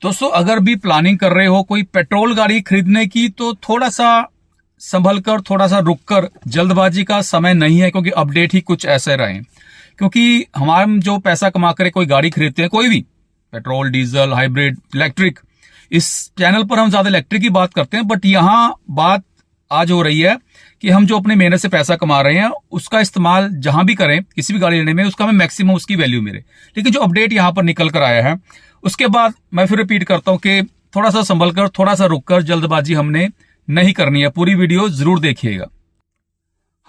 दोस्तों अगर भी प्लानिंग कर रहे हो कोई पेट्रोल गाड़ी खरीदने की तो थोड़ा सा संभल कर, थोड़ा सा रुक कर, जल्दबाजी का समय नहीं है, क्योंकि अपडेट ही कुछ ऐसे रहे। क्योंकि हम जो पैसा कमा कर कोई गाड़ी खरीदते हैं, कोई भी पेट्रोल, डीजल, हाइब्रिड, इलेक्ट्रिक, इस चैनल पर हम ज्यादा इलेक्ट्रिक की बात करते हैं, बट यहां बात आज हो रही है कि हम जो अपने मेहनत से पैसा कमा रहे हैं उसका इस्तेमाल जहां भी करें, किसी भी गाड़ी लेने में, उसका हमें मैक्सिमम उसकी वैल्यू मिले। लेकिन जो अपडेट यहां पर निकल कर आया है उसके बाद मैं फिर रिपीट करता हूं कि थोड़ा सा संभल कर, थोड़ा सा रुक कर, जल्दबाजी हमने नहीं करनी है। पूरी वीडियो जरूर देखिएगा।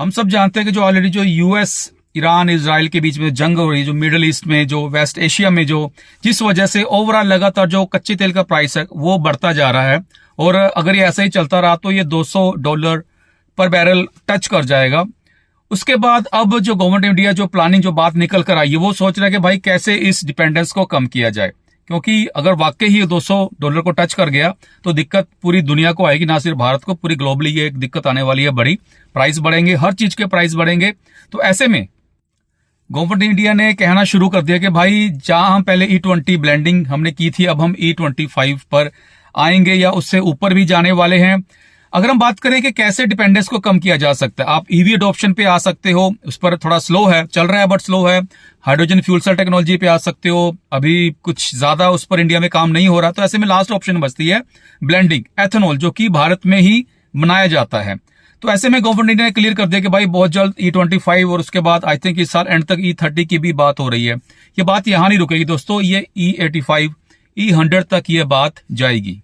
हम सब जानते हैं कि जो ऑलरेडी जो यूएस, ईरान, इजराइल के बीच में जंग हो रही है, जो मिडिल ईस्ट में, जो वेस्ट एशिया में, जो जिस वजह से ओवरऑल लगातार जो कच्चे तेल का प्राइस है वो बढ़ता जा रहा है, और अगर ये ऐसा ही चलता रहा तो ये $200 पर बैरल टच कर जाएगा। उसके बाद अब जो गवर्नमेंट ऑफ इंडिया जो प्लानिंग, जो बात निकल कर आई है, वो सोच रहा है कि भाई कैसे इस डिपेंडेंस को कम किया जाए, क्योंकि अगर वाकई ही $200 को टच कर गया तो दिक्कत पूरी दुनिया को आएगी, ना सिर्फ भारत को, पूरी ग्लोबली ये एक दिक्कत आने वाली है बड़ी। प्राइस बढ़ेंगे, हर चीज के प्राइस बढ़ेंगे। तो ऐसे में गवर्नमेंट इंडिया ने कहना शुरू कर दिया कि भाई जहां हम पहले E20 ब्लेंडिंग हमने की थी, अब हम E25 पर आएंगे या उससे ऊपर भी जाने वाले हैं। अगर हम बात करें कि कैसे डिपेंडेंस को कम किया जा सकता है, आप ईवी अडॉप्शन पे आ सकते हो, उस पर थोड़ा स्लो है, चल रहा है बट स्लो है। हाइड्रोजन फ्यूल सेल टेक्नोलॉजी पे आ सकते हो, अभी कुछ ज्यादा उस पर इंडिया में काम नहीं हो रहा। तो ऐसे में लास्ट ऑप्शन बचती है ब्लेंडिंग, एथेनॉल, जो कि भारत में ही बनाया जाता है। तो ऐसे में गवर्नमेंट इंडिया ने क्लियर कर दिया कि भाई बहुत जल्द E25 और उसके बाद आई थिंक इस साल एंड तक E30 की भी बात हो रही है। ये बात यहां नहीं रुकेगी दोस्तों, ये E85, E100 तक ये बात जाएगी।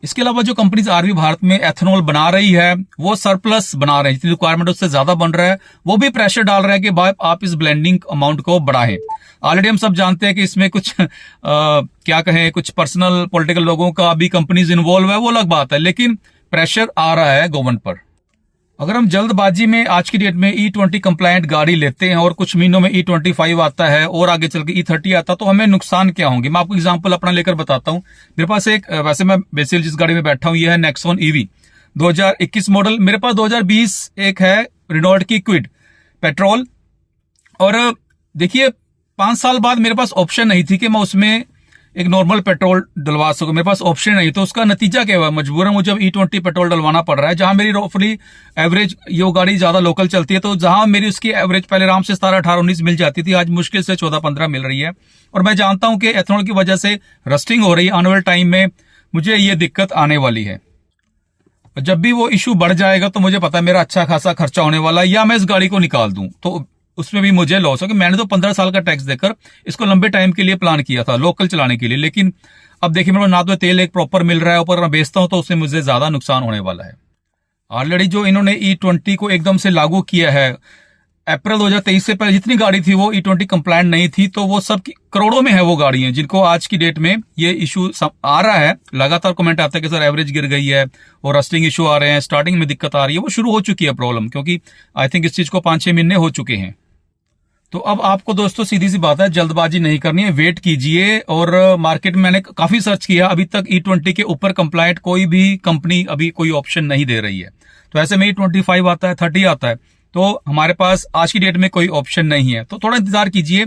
इसके अलावा जो कंपनीज और भी भारत में एथेनॉल बना रही है वो सरप्लस बना रहे हैं, जितनी रिक्वायरमेंट उससे ज्यादा बन रहा है, वो भी प्रेशर डाल रहा है कि भाई आप इस ब्लेंडिंग अमाउंट को बढ़ाएं। ऑलरेडी हम सब जानते हैं कि इसमें कुछ क्या कहें, कुछ पर्सनल पॉलिटिकल लोगों का भी कंपनीज इन्वॉल्व है, वो अलग बात है, लेकिन प्रेशर आ रहा है गवर्नमेंट पर। अगर हम जल्दबाजी में आज की डेट में E20 कंप्लायंट गाड़ी लेते हैं और कुछ महीनों में E25 आता है और आगे चल के E30 आता, तो हमें नुकसान क्या होंगे। मैं आपको एग्जांपल अपना लेकर बताता हूं। मेरे पास एक, वैसे मैं बेसिकली जिस गाड़ी में बैठा हूं ये है नेक्सॉन EV 2021 मॉडल। मेरे पास 2020 एक है रेनॉल्ट की क्विड पेट्रोल, और देखिए 5 साल बाद मेरे पास ऑप्शन नहीं थी कि मैं उसमें एक नॉर्मल पेट्रोल डलवा सकूं, मेरे पास ऑप्शन नहीं। तो उसका नतीजा क्या हुआ, मजबूरन मुझे अब E20 पेट्रोल डलवाना पड़ रहा है, जहां मेरी रफली एवरेज, ये गाड़ी ज्यादा लोकल चलती है, तो जहां मेरी उसकी एवरेज पहले आराम से 17, 18, 19 मिल जाती थी, आज मुश्किल से 14, 15 मिल रही है। और मैं जानता हूं कि एथेनॉल की वजह से रस्टिंग हो रही है, आने वाले टाइम में मुझे ये दिक्कत आने वाली है। जब भी वो इशू बढ़ जाएगा तो मुझे पता है मेरा अच्छा खासा खर्चा होने वाला है, या मैं इस गाड़ी को निकाल दूं तो उसमें भी मुझे लॉस हो। कि मैंने तो 15 साल का टैक्स देकर इसको लंबे टाइम के लिए प्लान किया था, लोकल चलाने के लिए, लेकिन अब देखिए मेरे को ना तो तेल एक प्रॉपर मिल रहा है, ऊपर मैं बेचता हूं तो उससे मुझे ज्यादा नुकसान होने वाला है। ऑलरेडी जो इन्होंने E20 को एकदम से लागू किया है, अप्रैल 2023 से पहले जितनी गाड़ी थी वो E20 कंप्लायंट नहीं थी, तो वो सब करोड़ों में है वो गाड़ियां जिनको आज की डेट में ये इशू आ रहा है। लगातार कमेंट आता है कि सर एवरेज गिर गई है और रस्टिंग इशू आ रहे हैं, स्टार्टिंग में दिक्कत आ रही है। वो शुरू हो चुकी है प्रॉब्लम, क्योंकि आई थिंक इस चीज को 5-6 महीने हो चुके हैं। तो अब आपको दोस्तों सीधी सी बात है, जल्दबाजी नहीं करनी है, वेट कीजिए। और मार्केट में मैंने काफी सर्च किया, अभी तक E20 के ऊपर कंप्लायंट कोई भी कंपनी अभी कोई ऑप्शन नहीं दे रही है। तो ऐसे में E25 आता है, 30 आता है, तो हमारे पास आज की डेट में कोई ऑप्शन नहीं है। तो थोड़ा इंतजार कीजिए।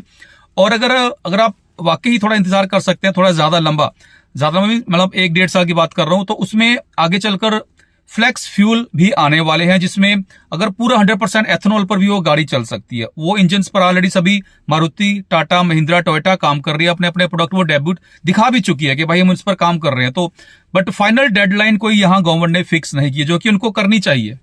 और अगर आप वाकई थोड़ा इंतजार कर सकते हैं, थोड़ा ज्यादा लंबा मतलब 1-1.5 साल की बात कर रहा हूं, तो उसमें आगे चलकर फ्लेक्स फ्यूल भी आने वाले हैं, जिसमें अगर पूरा 100% एथेनॉल पर भी वो गाड़ी चल सकती है। वो इंजन पर ऑलरेडी सभी मारुति, टाटा, महिंद्रा, टोयोटा काम कर रही है, अपने अपने प्रोडक्ट वो डेब्यूट दिखा भी चुकी है कि भाई हम इस पर काम कर रहे हैं। तो बट फाइनल डेडलाइन कोई यहां गवर्नमेंट ने फिक्स नहीं की, जो कि उनको करनी चाहिए।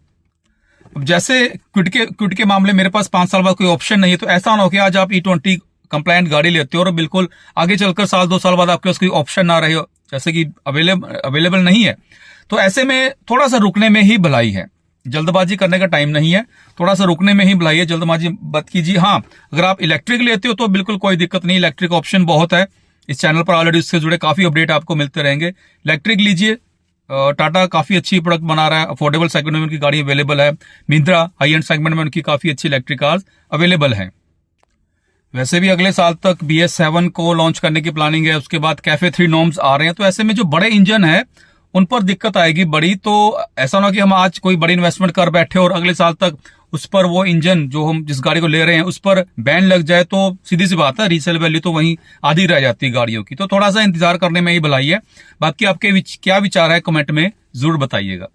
अब जैसे क्विड के मामले मेरे पास 5 साल बाद कोई ऑप्शन नहीं है, तो ऐसा ना हो कि आज आप E20 कंप्लायंट गाड़ी लेते हो और बिल्कुल आगे चलकर 1-2 साल बाद आपके पास कोई ऑप्शन ना रहे हो, जैसे कि अवेलेबल नहीं है। तो ऐसे में थोड़ा सा रुकने में ही भलाई है, जल्दबाजी करने का टाइम नहीं है, थोड़ा सा रुकने में ही भलाई है, जल्दबाजी मत कीजिए। हाँ, अगर आप इलेक्ट्रिक लेते हो तो बिल्कुल कोई दिक्कत नहीं, इलेक्ट्रिक ऑप्शन बहुत है इस चैनल पर, ऑलरेडी उससे जुड़े काफी अपडेट आपको मिलते रहेंगे। इलेक्ट्रिक लीजिए, टाटा काफी अच्छी प्रोडक्ट बना रहा है, अफोर्डेबल सेगमेंट में उनकी गाड़ी अवेलेबल है। महिंद्रा हाई एंड सेगमेंट में उनकी काफी अच्छी इलेक्ट्रिक कार्स अवेलेबल है। वैसे भी अगले साल तक BS7 को लॉन्च करने की प्लानिंग है, उसके बाद कैफे 3 नॉर्म्स आ रहे हैं। तो ऐसे में जो बड़े इंजन है उन पर दिक्कत आएगी बड़ी। तो ऐसा ना हो कि हम आज कोई बड़ी इन्वेस्टमेंट कर बैठे और अगले साल तक उस पर वो इंजन जो हम जिस गाड़ी को ले रहे हैं उस पर बैन लग जाए, तो सीधी सी बात है रीसेल वैल्यू तो वहीं आधी रह जाती है गाड़ियों की। तो थोड़ा सा इंतजार करने में ही भलाई है। बाकी आपके क्या विचार है कमेंट में जरूर बताइएगा।